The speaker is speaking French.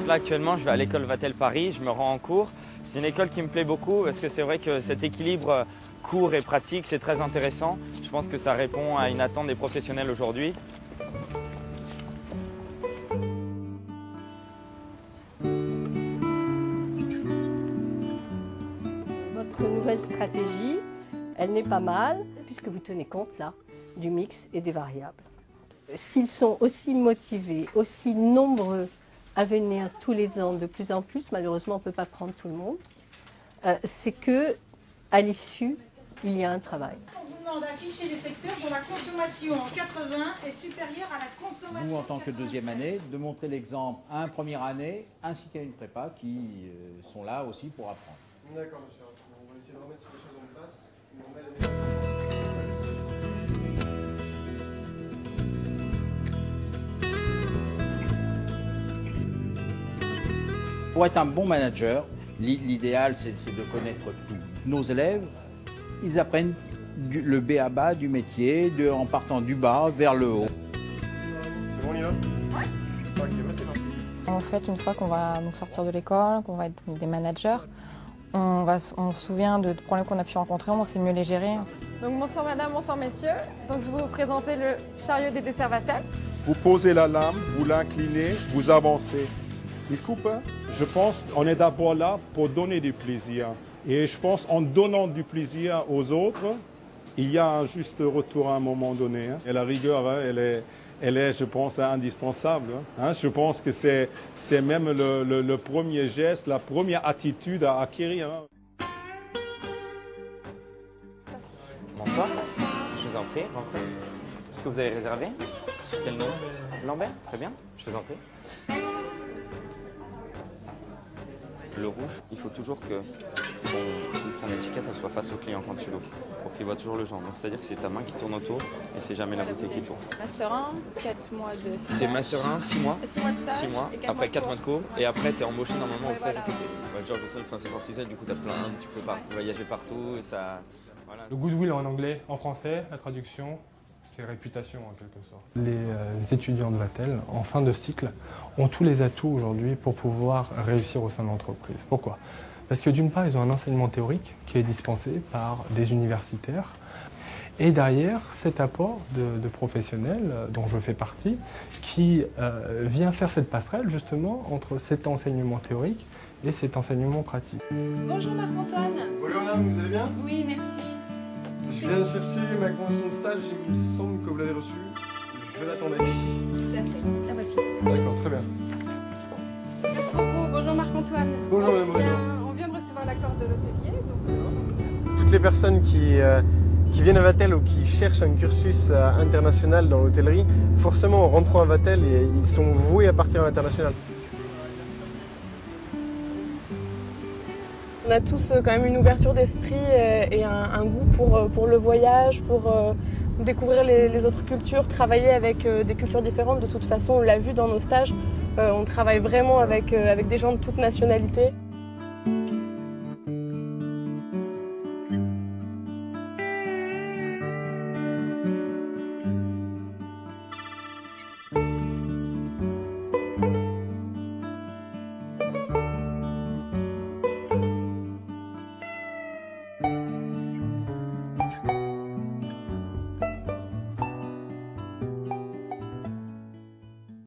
Donc là actuellement je vais à l'école Vatel Paris, je me rends en cours. C'est une école qui me plaît beaucoup parce que c'est vrai que cet équilibre cours et pratique c'est très intéressant. Je pense que ça répond à une attente des professionnels aujourd'hui. Votre nouvelle stratégie, elle n'est pas mal puisque vous tenez compte là du mix et des variables. S'ils sont aussi motivés, aussi nombreux à venir tous les ans de plus en plus, malheureusement on ne peut pas prendre tout le monde, c'est qu'à l'issue, il y a un travail. On vous demande d'afficher les secteurs dont la consommation en 80 est supérieure à la consommation. Nous, en tant que deuxième année, de montrer l'exemple à une première année ainsi qu'à une prépa qui sont là aussi pour apprendre. D'accord, monsieur. On va essayer de remettre les choses en place. Pour être un bon manager, l'idéal, c'est de connaître tout. Nos élèves, ils apprennent le B à bas du métier, en partant du bas vers le haut. C'est bon, on y va? Ouais. Ok, bah c'est parti. En fait, une fois qu'on va donc sortir de l'école, qu'on va être des managers, on se souvient de problèmes qu'on a pu rencontrer, on sait mieux les gérer. Donc bonsoir madame, bonsoir messieurs. Donc je vais vous présenter le chariot des desserts Vatel. Vous posez la lame, vous l'inclinez, vous avancez. Il coupe, hein? Je pense qu'on est d'abord là pour donner du plaisir. Et je pense en donnant du plaisir aux autres, il y a un juste retour à un moment donné. Hein? Et la rigueur, hein, elle est, je pense, indispensable. Hein? Je pense que c'est même le premier geste, la première attitude à acquérir. Hein? Bonsoir, je vous en prie, rentrez. Est-ce que vous avez réservé? Sur quel nom? Lambert? Très bien, je vous en prie. Le rouge, il faut toujours que ton étiquette elle soit face au client quand tu l'ouvres, pour qu'il voit toujours le genre. Donc c'est-à-dire que c'est ta main qui tourne autour et c'est jamais la bouteille qui tourne. Master 1, 4 mois de stage. C'est Master 1, 6 mois. 6 mois de stage. 6 mois, après 4 mois de cours, et après tu es embauché normalement au stage. Genre au sein de c'est pour du coup tu as plein, tu peux voyager partout et ça. Voilà. Le goodwill en anglais, en français, la traduction, c'est réputation en quelque sorte. Les étudiants de Vatel, en fin de cycle, ont tous les atouts aujourd'hui pour pouvoir réussir au sein de l'entreprise. Pourquoi? Parce que d'une part, ils ont un enseignement théorique qui est dispensé par des universitaires. Et derrière, cet apport de professionnels, dont je fais partie, qui vient faire cette passerelle justement entre cet enseignement théorique et cet enseignement pratique. Bonjour Marc-Antoine. Bonjour madame, vous allez bien? Oui, merci. Je viens de chercher ma convention de stage, il me semble que vous l'avez reçue. Je l'attendais. Tout à fait, la voici. D'accord, très bien. Merci beaucoup. Bonjour Marc-Antoine. Bonjour madame. On vient de recevoir l'accord de l'hôtelier. Toutes les personnes qui viennent à Vatel ou qui cherchent un cursus international dans l'hôtellerie, forcément en rentrant à Vatel, ils sont voués à partir à l'international. On a tous quand même une ouverture d'esprit et un goût pour le voyage, pour découvrir les autres cultures, travailler avec des cultures différentes. De toute façon, on l'a vu dans nos stages, on travaille vraiment avec des gens de toutes nationalités.